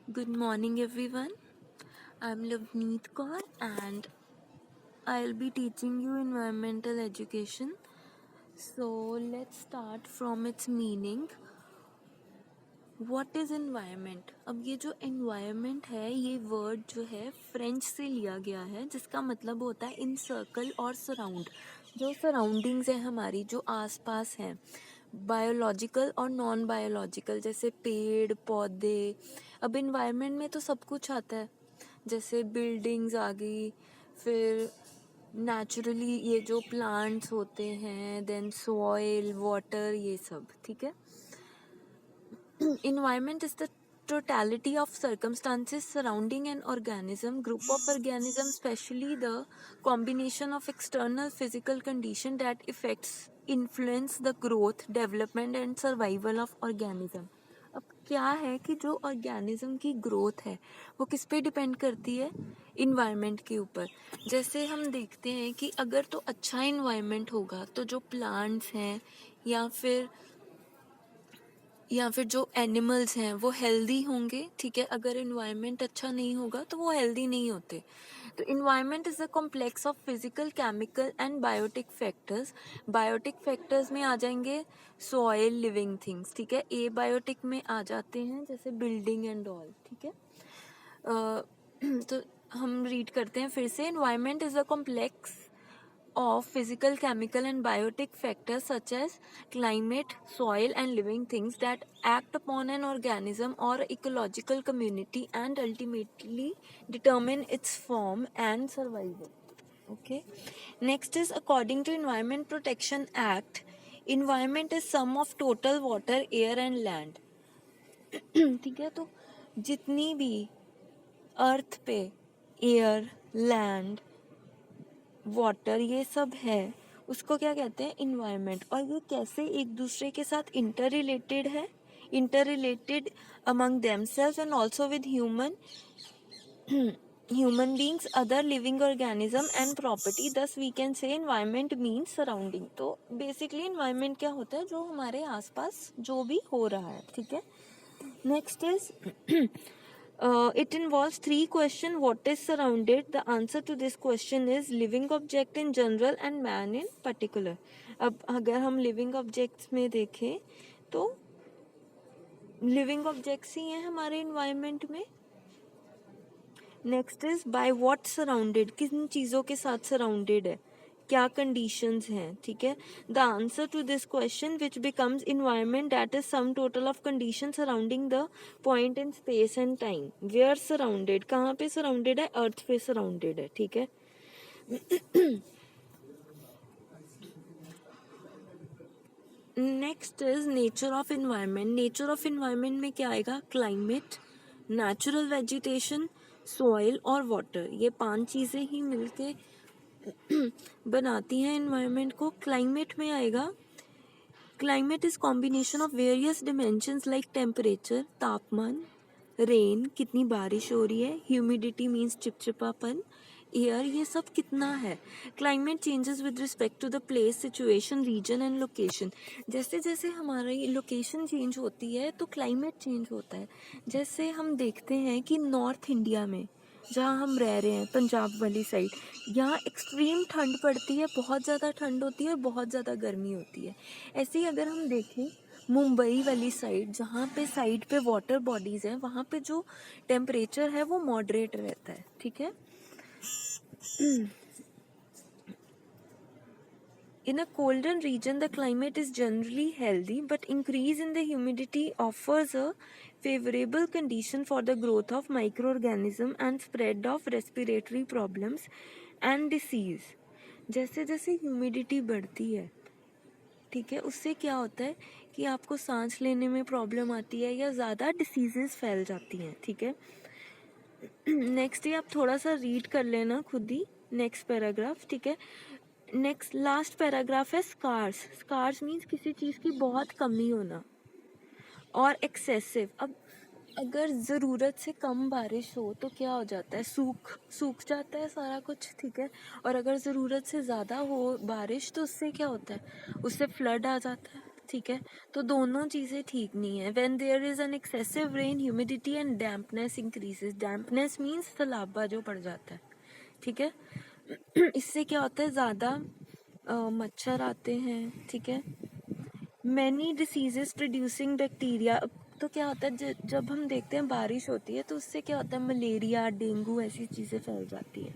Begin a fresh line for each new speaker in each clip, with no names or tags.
Good morning, everyone. I'm loveneet kaur, and I'll be teaching you environmental education. So, let's start from its meaning. What is environment? अब ये जो environment है, ये word जो है French से लिया गया है, जिसका मतलब होता है encircle और surround. जो surroundings है हमारी, जो आसपास हैं, बायोलॉजिकल और नॉन बायोलॉजिकल, जैसे पेड़ पौधे. अब इन्वायरमेंट में तो सब कुछ आता है, जैसे बिल्डिंग्स आ गई, फिर नेचुरली ये जो प्लांट्स होते हैं, देन सॉइल वाटर, ये सब. ठीक है. Environment is the totality of circumstances surrounding an organism, group of organisms, especially the combination of external physical condition that affects, influence the growth, development and survival of organism. अब क्या है कि जो organism की ग्रोथ है वो किस पे डिपेंड करती है? इन्वायरमेंट के ऊपर. जैसे हम देखते हैं कि अगर तो अच्छा इन्वायरमेंट होगा तो जो प्लांट्स हैं या फिर जो एनिमल्स हैं वो हेल्दी होंगे. ठीक है. अगर इन्वायरमेंट अच्छा नहीं होगा तो वो हेल्दी नहीं होते. तो environment is a complex of physical, chemical and biotic factors. Biotic factors में आ जाएंगे सॉइल, लिविंग थिंग्स. ठीक है. ए बायोटिक में आ जाते हैं जैसे बिल्डिंग एंड ऑल. ठीक है. तो हम रीड करते हैं फिर से. Environment is a complex of physical, chemical and biotic factors such as climate, soil and living things that act upon an organism or ecological community and ultimately determine its form and survival. Okay. Next is, according to Environment Protection Act, environment is sum of total water, air and land. ठीक है. तो जितनी भी अर्थ पे air, land, water, ये सब है, उसको क्या कहते हैं? इन्वायरमेंट. और ये कैसे एक दूसरे के साथ इंटर रिलेटेड है? Inter related among themselves and also with human beings, other living organism and property. Thus we can say environment means surrounding. तो basically environment क्या होता है? जो हमारे आसपास जो भी हो रहा है. ठीक है. Next is it involves 3 questions. What is surrounded? The answer to this question is living object in general and man in particular. अब अगर हम living objects में देखें तो living objects ही हैं हमारे environment में. Next is by what surrounded? किन चीज़ों के साथ surrounded है? क्या कंडीशंस हैं? ठीक है. The answer to this question which becomes environment that is sum total of condition surrounding the point in space and time. Where surrounded? कहाँ पे सराउंडेड है? अर्थ पे सराउंडेड है. ठीक है. Next is nature of environment. Nature of environment में क्या आएगा? क्लाइमेट, नेचुरल वेजिटेशन, सॉइल और वाटर. ये 5 चीज़ें ही मिलके बनाती हैं एनवायरनमेंट को. क्लाइमेट में आएगा, climate is combination of various dimensions like temperature, तापमान, रेन, कितनी बारिश हो रही है, ह्यूमिडिटी मीन्स चिपचिपापन, एयर, ये सब कितना है. Climate changes with respect to the place, situation, region and location. जैसे जैसे हमारी लोकेशन चेंज होती है तो क्लाइमेट चेंज होता है. जैसे हम देखते हैं कि नॉर्थ इंडिया में जहाँ हम रह रहे हैं, पंजाब वाली साइड, यहाँ एक्सट्रीम ठंड पड़ती है, बहुत ज़्यादा ठंड होती है और बहुत ज़्यादा गर्मी होती है. ऐसे ही अगर हम देखें मुंबई वाली साइड, जहाँ पे साइड पे वाटर बॉडीज़ हैं, वहाँ पे जो टेम्परेचर है वो मॉडरेट रहता है. ठीक है. In a colder region, the climate is generally healthy, but increase in the humidity offers a favorable condition for the growth of microorganisms and spread of respiratory problems and disease. जैसे जैसे humidity बढ़ती है, ठीक है, उससे क्या होता है कि आपको सांस लेने में प्रॉब्लम आती है या ज़्यादा डिसीजेस फैल जाती हैं. ठीक है. नेक्स्ट ये आप थोड़ा सा रीड कर लेना खुद ही, नेक्स्ट पैराग्राफ. ठीक है. नेक्स्ट लास्ट पैराग्राफ है स्कार्स. स्कार्स मीन्स किसी चीज़ की बहुत कमी होना. और एक्सेसिव, अब अगर ज़रूरत से कम बारिश हो तो क्या हो जाता है? सूख जाता है सारा कुछ. ठीक है. और अगर ज़रूरत से ज़्यादा हो बारिश तो उससे क्या होता है? उससे फ्लड आ जाता है. ठीक है, तो दोनों चीज़ें ठीक नहीं है। When there is an excessive rain, humidity and dampness increases. Dampness means सलाबा जो पड़ जाता है, ठीक है। इससे क्या होता है, ज़्यादा मच्छर आते हैं, ठीक है। Many diseases producing bacteria. तो क्या होता है, जब हम देखते हैं बारिश होती है तो उससे क्या होता है, मलेरिया, डेंगू ऐसी चीज़ें फैल जाती है।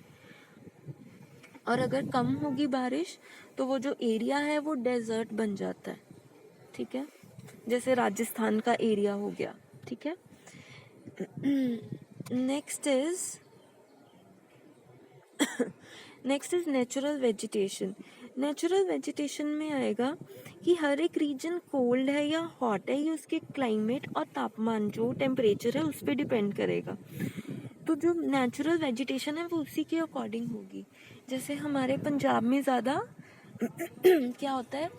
और अगर कम होगी बारिश तो वो जो एरिया है वो डेजर्ट बन जाता है, ठीक है, जैसे राजस्थान का एरिया हो गया, ठीक है। Next is next is natural vegetation. Natural vegetation में आएगा कि हर एक रीजन कोल्ड है या हॉट है, ये उसके क्लाइमेट और तापमान जो टेम्परेचर है उस पर डिपेंड करेगा। तो जो नेचुरल वेजिटेशन है वो उसी के अकॉर्डिंग होगी। जैसे हमारे पंजाब में ज़्यादा क्या होता है,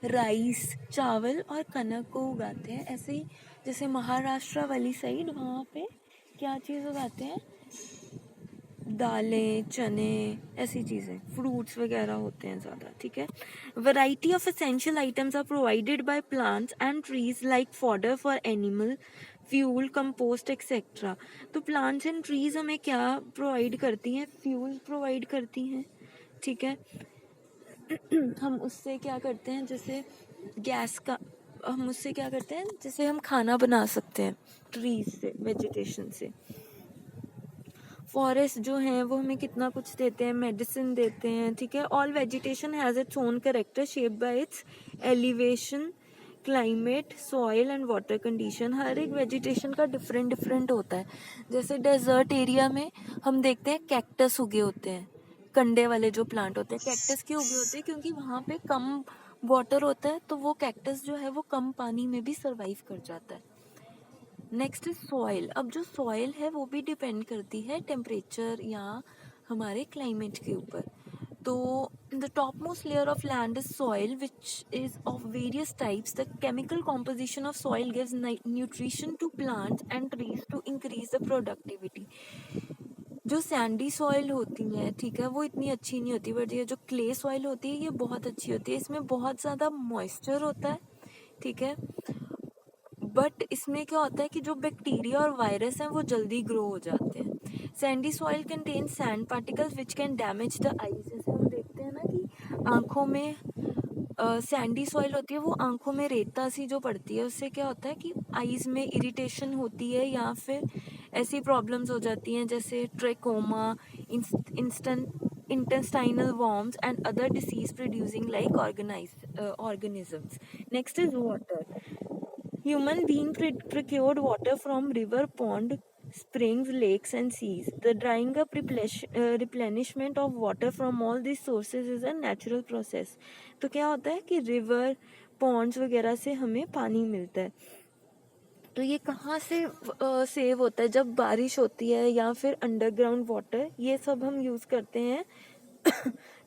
राइस, चावल और कनक को उगाते हैं। ऐसे ही जैसे महाराष्ट्र वाली साइड, वहाँ पे क्या चीज़ उगाते हैं, दालें, चने, ऐसी चीज़ें, फ्रूट्स वगैरह होते हैं ज़्यादा, ठीक है। Variety of essential items are provided by plants and trees like fodder for animal, fuel, compost etcetera. तो प्लांट्स एंड ट्रीज हमें क्या प्रोवाइड करती हैं, फ्यूल प्रोवाइड करती हैं, ठीक है। हम उससे क्या करते हैं, जैसे गैस का, हम उससे क्या करते हैं, जैसे हम खाना बना सकते हैं ट्रीज से, वेजिटेशन से। फॉरेस्ट जो हैं वो हमें कितना कुछ देते हैं, मेडिसिन देते हैं, ठीक है। All vegetation has its own character shape by its elevation, climate, soil and water condition. हर एक वेजिटेशन का डिफरेंट डिफरेंट होता है। जैसे डेजर्ट एरिया में हम देखते हैं कैक्टस उगे होते हैं, कंडे वाले जो प्लांट होते हैं, कैक्टस क्यों उगे होते हैं, क्योंकि वहाँ पे कम वाटर होता है, तो वो कैक्टस जो है वो कम पानी में भी सर्वाइव कर जाता है। Next is soil. अब जो सॉइल है वो भी डिपेंड करती है टेम्परेचर या हमारे क्लाइमेट के ऊपर। तो the top most layer of land is soil which is of various types. The chemical composition of soil gives nutrition to plants and trees to increase the productivity. जो sandy soil होती है, ठीक है, वो इतनी अच्छी नहीं होती, बट ये जो क्ले सॉइल होती है ये बहुत अच्छी होती है। इसमें बहुत ज़्यादा मॉइस्चर होता है, ठीक है, बट इसमें क्या होता है कि जो बैक्टीरिया और वायरस हैं वो जल्दी ग्रो हो जाते हैं। Sandy soil contain sand particles which can damage the eyes. जैसे हम देखते हैं ना कि आंखों में सैंडी सॉइल होती है, वो आंखों में रेता सी जो पड़ती है, उससे क्या होता है कि आईज में इरिटेशन होती है या फिर ऐसी प्रॉब्लम्स हो जाती हैं जैसे trachoma, instant intestinal worms and other disease producing like organisms. Next is water. Human being procured water from river, pond, springs, lakes and seas. The drying up replenishment of water from all these sources is a natural process. तो क्या होता है कि river, Pond's वगैरह से हमें पानी मिलता है। तो ये कहाँ से सेव होता है, जब बारिश होती है या फिर अंडरग्राउंड वाटर, ये सब हम यूज़ करते हैं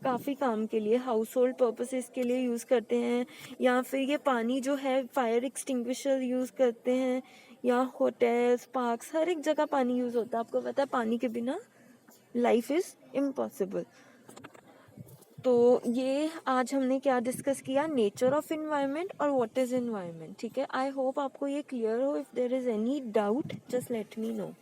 काफ़ी काम के लिए, हाउस होल्ड पर्पसेस के लिए यूज़ करते हैं, या फिर ये पानी जो है फायर एक्सटिंग्विशर यूज़ करते हैं, या होटल्स, पार्क्स, हर एक जगह पानी यूज़ होता है। आपको पता है पानी के बिना लाइफ इज़ इम्पॉसिबल। तो ये आज हमने क्या डिस्कस किया, नेचर ऑफ इन्वायरमेंट और व्हाट इज़ इन्वायरमेंट, ठीक है। आई होप आपको ये क्लियर हो। If there is any doubt just let me no.